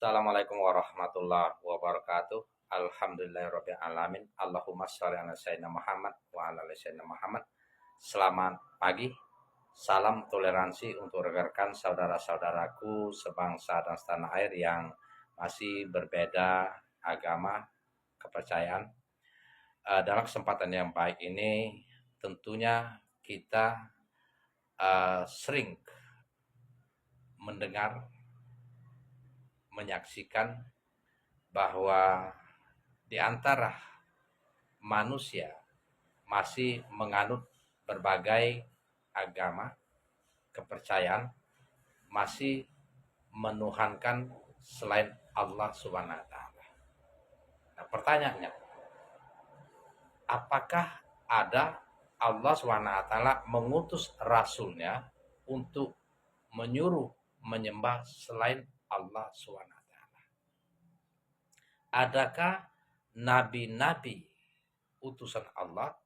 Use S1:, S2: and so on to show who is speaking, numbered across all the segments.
S1: Assalamualaikum warahmatullahi wabarakatuh. Alhamdulillahirabbil alamin. Allahumma shalli ala sayyidina Muhammad wa ala ali sayyidina Muhammad. Selamat pagi. Salam toleransi untuk rekan-rekan saudara-saudaraku sebangsa dan setanah air yang masih berbeda agama, kepercayaan. Dalam kesempatan yang baik ini tentunya kita sering mendengar, menyaksikan bahwa di antara manusia masih menganut berbagai agama, kepercayaan, masih menuhankan selain Allah Subhanahu wa taala. Nah, pertanyaannya, apakah ada Allah Subhanahu wa taala mengutus rasulnya untuk menyuruh menyembah selain Allah Subhanahu wa taala? Adakah nabi-nabi utusan Allah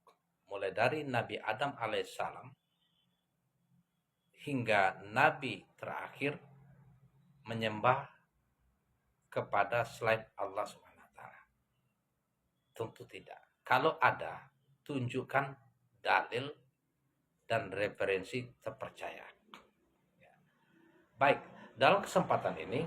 S1: mulai dari Nabi Adam alaihissalam hingga nabi terakhir menyembah kepada selain Allah Subhanahu wa taala? Tentu tidak. Kalau ada, tunjukkan dalil dan referensi terpercaya. Baik, dalam kesempatan ini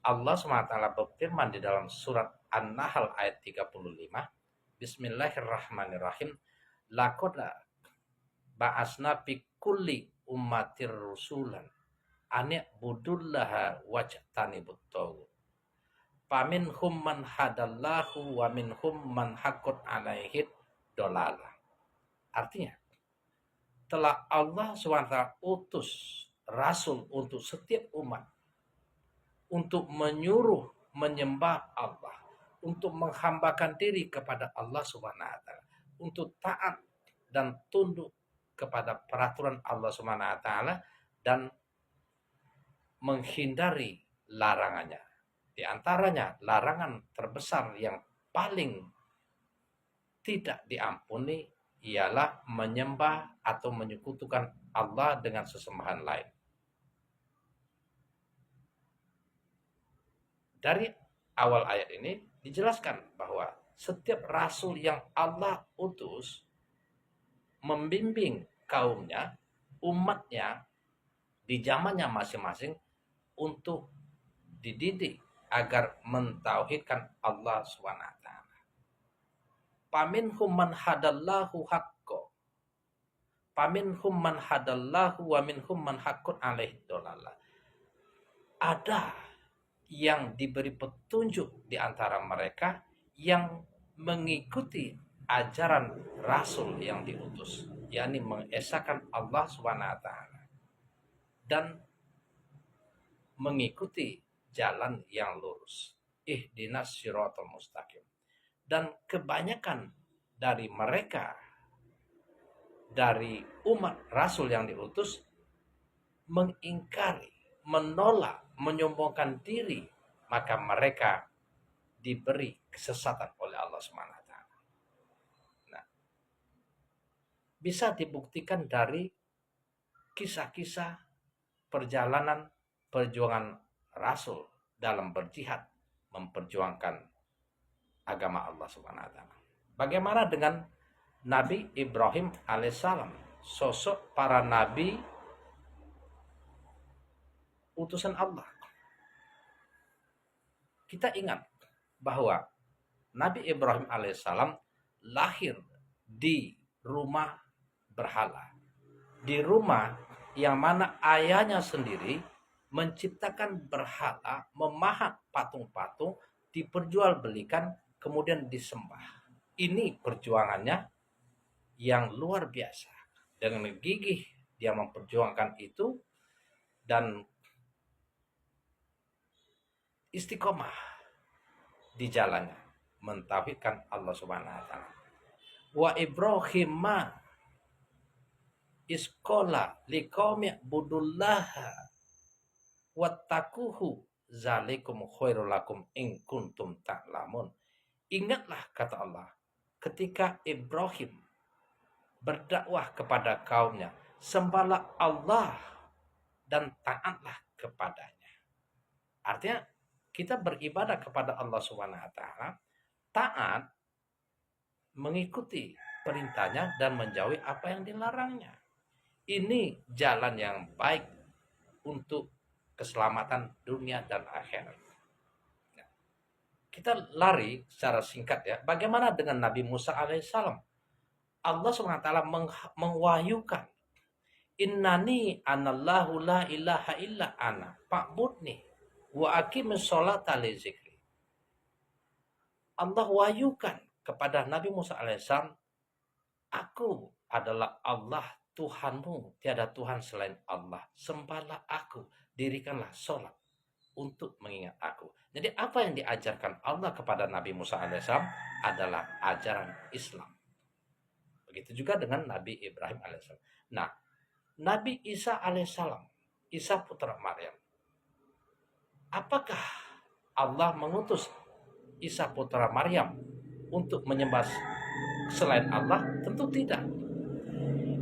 S1: Allah SWT berfirman di dalam surat An-Nahl ayat 35. Bismillahirrahmanirrahim. Laqad ba'asna fi kulli ummatir rusulan an ya'budullaha wajtanibut taghut. Faminhum man hadallahu wa minhum man haqqat alaihi dolalah. Artinya, telah Allah SWT utus rasul untuk setiap umat untuk menyuruh menyembah Allah, untuk menghambakan diri kepada Allah Subhanahu wa taala, untuk taat dan tunduk kepada peraturan Allah Subhanahu wa taala dan menghindari larangannya. Di antaranya larangan terbesar yang paling tidak diampuni ialah menyembah atau menyekutukan Allah dengan sesembahan lain. Dari awal ayat ini dijelaskan bahwa setiap rasul yang Allah utus membimbing kaumnya, umatnya di zamannya masing-masing untuk dididik agar mentauhidkan Allah SWT. Paminhum man hadallahu haqqo. Paminhum man hadallahu wa minhum man haqqun alaihi dolalah. Ada yang diberi petunjuk di antara mereka yang mengikuti ajaran rasul yang diutus, yakni mengesahkan Allah SWT dan mengikuti jalan yang lurus. Ihdinas siratal mustaqim. Dan kebanyakan dari mereka, dari umat rasul yang diutus, mengingkari, menolak, menyombongkan diri, maka mereka diberi kesesatan oleh Allah SWT. Nah, bisa dibuktikan dari kisah-kisah perjalanan perjuangan rasul dalam berjihad memperjuangkan agama Allah SWT. Bagaimana dengan Nabi Ibrahim alaihissalam, sosok para nabi utusan Allah? Kita ingat bahwa Nabi Ibrahim alaihissalam lahir di rumah berhala, di rumah yang mana ayahnya sendiri menciptakan berhala, memahat patung-patung, diperjualbelikan, kemudian disembah. Ini perjuangannya yang luar biasa. Dengan gigih dia memperjuangkan itu dan istiqomah di jalannya mentauhidkan Allah Subhanahu wa taala. Wa Ibrahim isqala liqaumi budullaha wattaquhu zalikum khairul lakum in kuntum ta'lamun. Ingatlah, kata Allah, ketika Ibrahim berdakwah kepada kaumnya, sembahlah Allah dan taatlah kepadanya. Artinya kita beribadah kepada Allah Subhanahu wa taala, taat, mengikuti perintahnya dan menjauhi apa yang dilarangnya. Ini jalan yang baik untuk keselamatan dunia dan akhirat. Nah, kita lari secara singkat ya. Bagaimana dengan Nabi Musa alaihissalam? Allah SWT mengwahyukan, innani anallahu la ilaha illa ana fa'budni wa aqimis sholata li zikri. Allah wahyukan kepada Nabi Musa alaihissalam, aku adalah Allah Tuhanmu, tiada Tuhan selain Allah. Sembahlah aku, dirikanlah sholat untuk mengingat aku. Jadi apa yang diajarkan Allah kepada Nabi Musa alaihissalam adalah ajaran Islam. Begitu juga dengan Nabi Ibrahim alaihissalam. Nah, Nabi Isa alaihissalam, Isa putra Maryam. Apakah Allah mengutus Isa putra Maryam untuk menyembah selain Allah? Tentu tidak.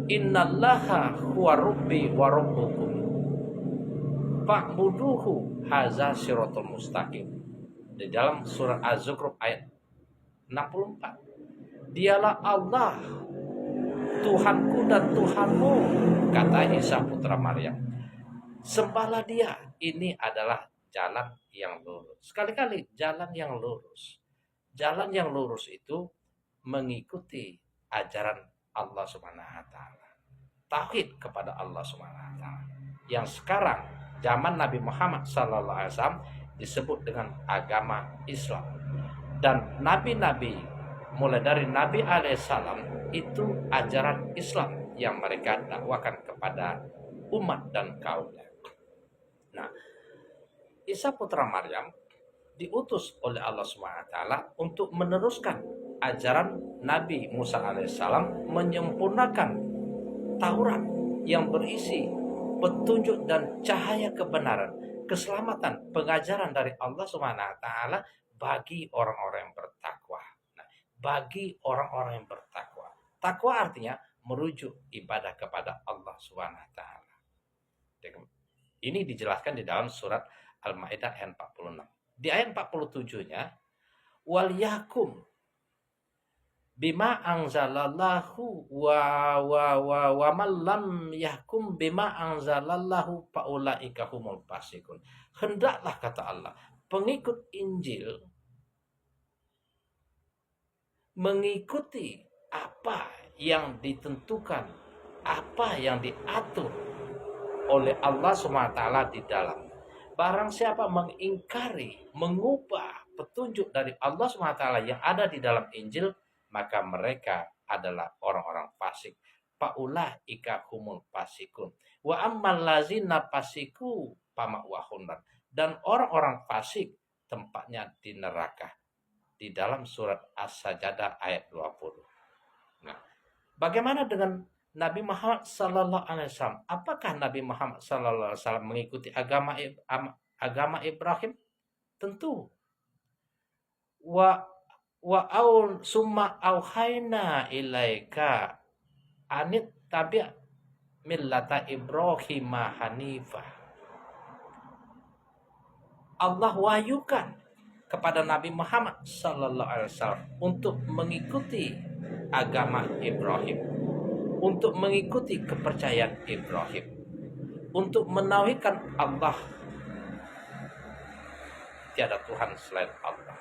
S1: Innallaha huwa rabbi wa rabbukum fa'buduhu hadza siratal mustaqim. Di dalam surat Az-Zukhruf ayat 64. Dialah Allah, Tuhanku dan Tuhanmu, kata Isa putra Maryam. Sembahlah Dia. Ini adalah jalan yang lurus. Sekali-kali jalan yang lurus. Jalan yang lurus itu mengikuti ajaran Allah Subhanahu wa taala. Tauhid kepada Allah Subhanahu wa taala. Yang sekarang zaman Nabi Muhammad sallallahu alaihi wasallam disebut dengan agama Islam. Dan nabi-nabi mulai dari Nabi alaihissalam itu ajaran Islam yang mereka dakwakan kepada umat dan kaumnya. Nah, Isa putra Maryam diutus oleh Allah Subhanahu wa taala untuk meneruskan ajaran Nabi Musa alaihissalam, menyempurnakan Taurat yang berisi petunjuk dan cahaya kebenaran, keselamatan, pengajaran dari Allah Subhanahu wa taala bagi orang-orang yang bertakwa. Nah, bagi orang-orang yang bertakwa. Takwa artinya merujuk ibadah kepada Allah Subhanahu wa taala. Ini dijelaskan di dalam surat Al-Maidah ayat 46. Di ayat 47-nya, wal yakum bima anzalallahu wa man lam yahkum bima anzalallahu faulaika humul fasiqun. Hendaklah, kata Allah, pengikut Injil mengikuti apa yang ditentukan, apa yang diatur oleh Allah SWT di dalam. Barang siapa mengingkari, mengubah petunjuk dari Allah SWT yang ada di dalam Injil, maka mereka adalah orang-orang fasik. Faulaika humul fasikun. Wa ammal lazina fasiku fama'wahun. Dan orang-orang fasik tempatnya di neraka. Di dalam surat As-Sajdah ayat 20. Nah, bagaimana dengan Nabi Muhammad sallallahu alaihi wasallam? Apakah Nabi Muhammad sallallahu alaihi wasallam mengikuti agama Ibrahim? Tentu. Summa auhayna ilaika anit tabi' millata Ibrahim hanifah. Allah wahyukan kepada Nabi Muhammad sallallahu alaihi wasallam untuk mengikuti agama Ibrahim, untuk mengikuti kepercayaan Ibrahim, untuk menauhidkan Allah, tiada Tuhan selain Allah.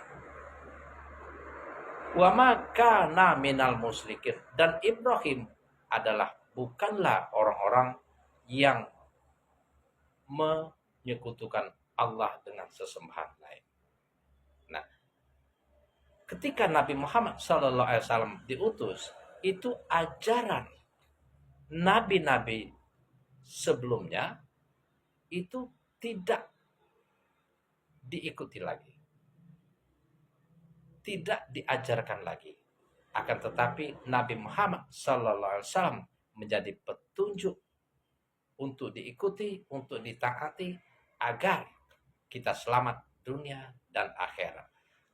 S1: Wa ma kana minal musyrikin. Dan Ibrahim bukanlah orang-orang yang menyekutukan Allah dengan sesembahan lain. Nah, ketika Nabi Muhammad SAW diutus, itu ajaran nabi-nabi sebelumnya itu tidak diikuti lagi, tidak diajarkan lagi. Akan tetapi Nabi Muhammad SAW menjadi petunjuk untuk diikuti, untuk ditaati, agar kita selamat dunia dan akhirat.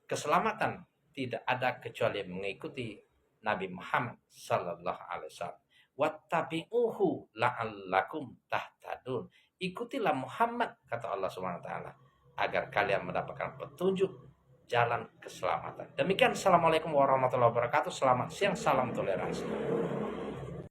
S1: Keselamatan tidak ada kecuali mengikuti Nabi Muhammad sallallahu alaihi wasallam. Wattabi'uhu la'allakum tahtadun. Ikutilah Muhammad, kata Allah Subhanahu wa taala, agar kalian mendapatkan petunjuk jalan keselamatan. Demikian, assalamualaikum warahmatullahi wabarakatuh. Selamat siang, salam toleransi.